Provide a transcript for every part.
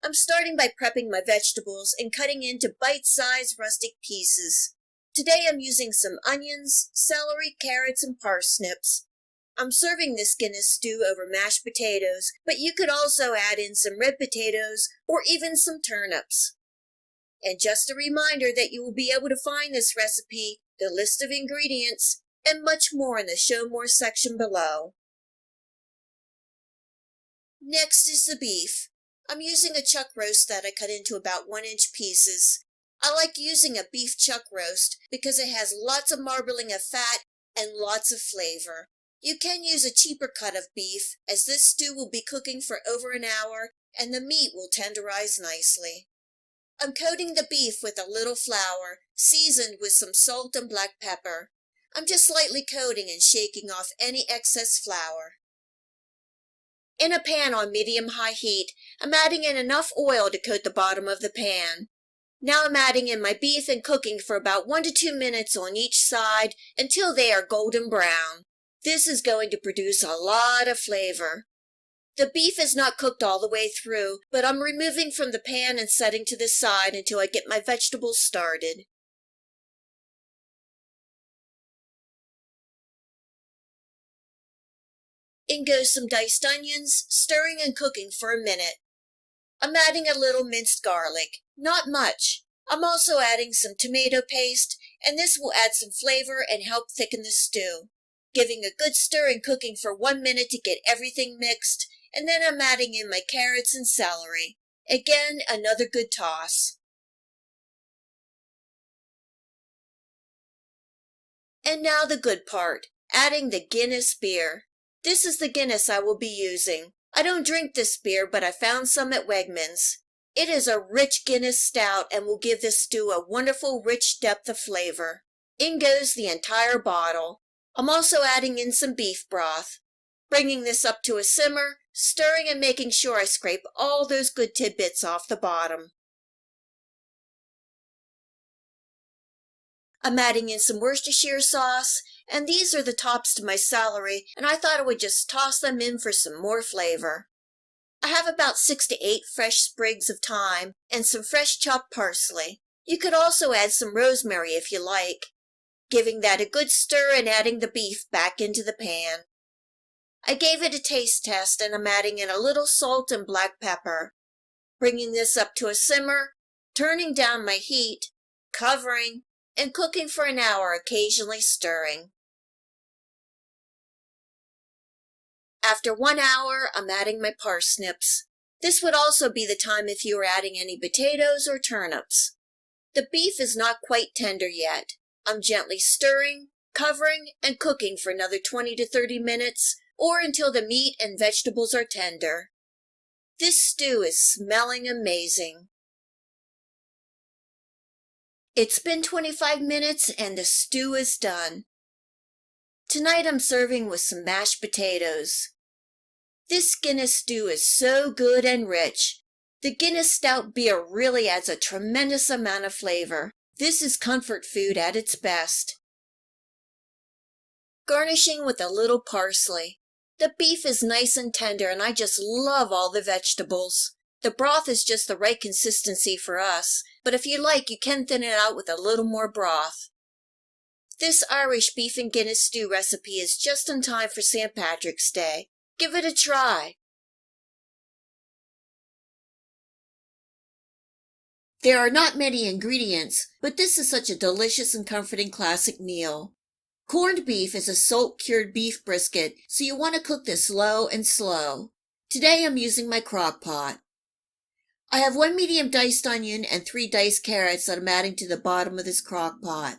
I'm starting by prepping my vegetables and cutting into bite-sized rustic pieces. Today I'm using some onions, celery, carrots, and parsnips. I'm serving this Guinness stew over mashed potatoes, but you could also add in some red potatoes or even some turnips. And just a reminder that you will be able to find this recipe, the list of ingredients, and much more in the Show More section below. Next is the beef. I'm using a chuck roast that I cut into about 1-inch pieces. I like using a beef chuck roast because it has lots of marbling of fat and lots of flavor. You can use a cheaper cut of beef, as this stew will be cooking for over an hour and the meat will tenderize nicely. I'm coating the beef with a little flour, seasoned with some salt and black pepper. I'm just lightly coating and shaking off any excess flour. In a pan on medium-high heat, I'm adding in enough oil to coat the bottom of the pan. Now I'm adding in my beef and cooking for about 1 to 2 minutes on each side until they are golden brown. This is going to produce a lot of flavor. The beef is not cooked all the way through, but I'm removing from the pan and setting to the side until I get my vegetables started. In goes some diced onions, stirring and cooking for a minute. I'm adding a little minced garlic, not much. I'm also adding some tomato paste, and this will add some flavor and help thicken the stew. Giving a good stir and cooking for 1 minute to get everything mixed, and then I'm adding in my carrots and celery. Again, another good toss. And now the good part, adding the Guinness beer. This is the Guinness I will be using. I don't drink this beer, but I found some at Wegmans. It is a rich Guinness Stout and will give this stew a wonderful rich depth of flavor. In goes the entire bottle. I'm also adding in some beef broth. Bringing this up to a simmer, stirring and making sure I scrape all those good tidbits off the bottom. I'm adding in some Worcestershire sauce, and these are the tops to my celery, and I thought I would just toss them in for some more flavor. I have about 6 to 8 fresh sprigs of thyme and some fresh chopped parsley. You could also add some rosemary if you like. Giving that a good stir and adding the beef back into the pan. I gave it a taste test and I'm adding in a little salt and black pepper. Bringing this up to a simmer, turning down my heat, covering, and cooking for an hour, occasionally stirring. After 1 hour, I'm adding my parsnips. This would also be the time if you were adding any potatoes or turnips. The beef is not quite tender yet. I'm gently stirring, covering, and cooking for another 20 to 30 minutes, or until the meat and vegetables are tender. This stew is smelling amazing. It's been 25 minutes and the stew is done. Tonight I'm serving with some mashed potatoes. This Guinness stew is so good and rich. The Guinness Stout beer really adds a tremendous amount of flavor. This is comfort food at its best. Garnishing with a little parsley. The beef is nice and tender and I just love all the vegetables. The broth is just the right consistency for us, but if you like, you can thin it out with a little more broth. This Irish beef and Guinness stew recipe is just in time for St. Patrick's Day. Give it a try. There are not many ingredients, but this is such a delicious and comforting classic meal. Corned beef is a salt-cured beef brisket, so you want to cook this low and slow. Today I'm using my crock pot. I have 1 medium diced onion and 3 diced carrots that I'm adding to the bottom of this crock pot.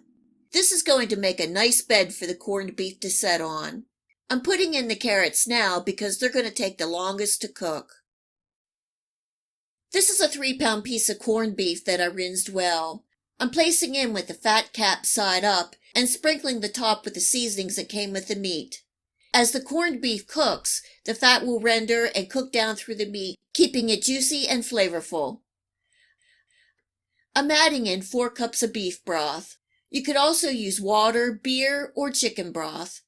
This is going to make a nice bed for the corned beef to set on. I'm putting in the carrots now because they're going to take the longest to cook. This is a 3-pound piece of corned beef that I rinsed well. I'm placing in with the fat cap side up and sprinkling the top with the seasonings that came with the meat. As the corned beef cooks, the fat will render and cook down through the meat, keeping it juicy and flavorful. I'm adding in 4 cups of beef broth. You could also use water, beer, or chicken broth.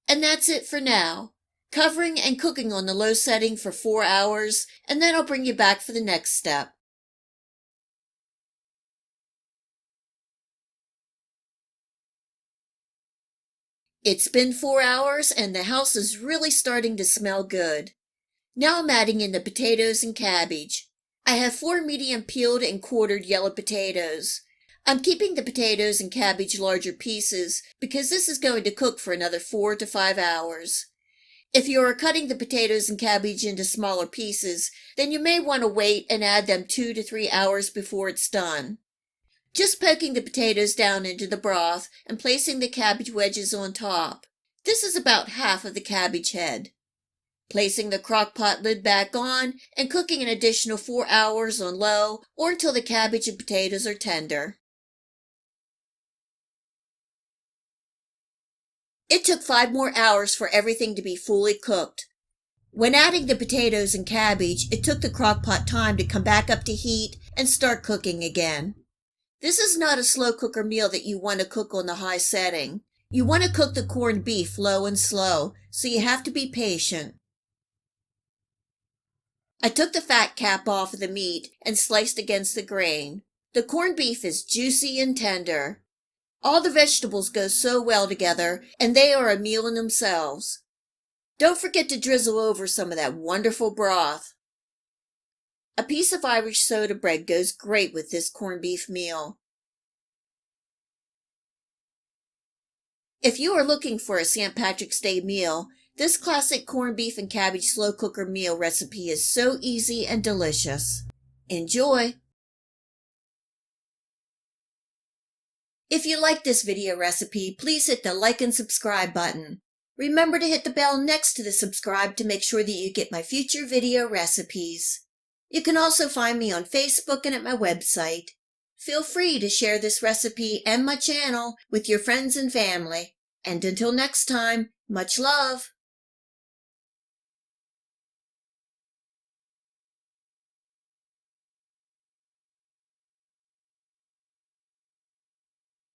And that's it for now. covering and cooking on the low setting for 4 hours, and then I'll bring you back for the next step. It's been 4 hours and the house is really starting to smell good. Now I'm adding in the potatoes and cabbage. I have 4 medium peeled and quartered yellow potatoes. I'm keeping the potatoes and cabbage larger pieces because this is going to cook for another 4 to 5 hours. If you are cutting the potatoes and cabbage into smaller pieces, then you may want to wait and add them 2 to 3 hours before it's done. Just poking the potatoes down into the broth and placing the cabbage wedges on top. This is about half of the cabbage head. Placing the crock pot lid back on and cooking an additional 4 hours on low or until the cabbage and potatoes are tender. It took 5 more hours for everything to be fully cooked. When adding the potatoes and cabbage, it took the crock pot time to come back up to heat and start cooking again. This is not a slow cooker meal that you want to cook on the high setting. You want to cook the corned beef low and slow, so you have to be patient. I took the fat cap off of the meat and sliced against the grain. The corned beef is juicy and tender. All the vegetables go so well together, and they are a meal in themselves. Don't forget to drizzle over some of that wonderful broth. A piece of Irish soda bread goes great with this corned beef meal. If you are looking for a St. Patrick's Day meal, this classic corned beef and cabbage slow cooker meal recipe is so easy and delicious. Enjoy! If you like this video recipe, please hit the like and subscribe button. Remember to hit the bell next to the subscribe to make sure that you get my future video recipes. You can also find me on Facebook and at my website. Feel free to share this recipe and my channel with your friends and family. And until next time, much love!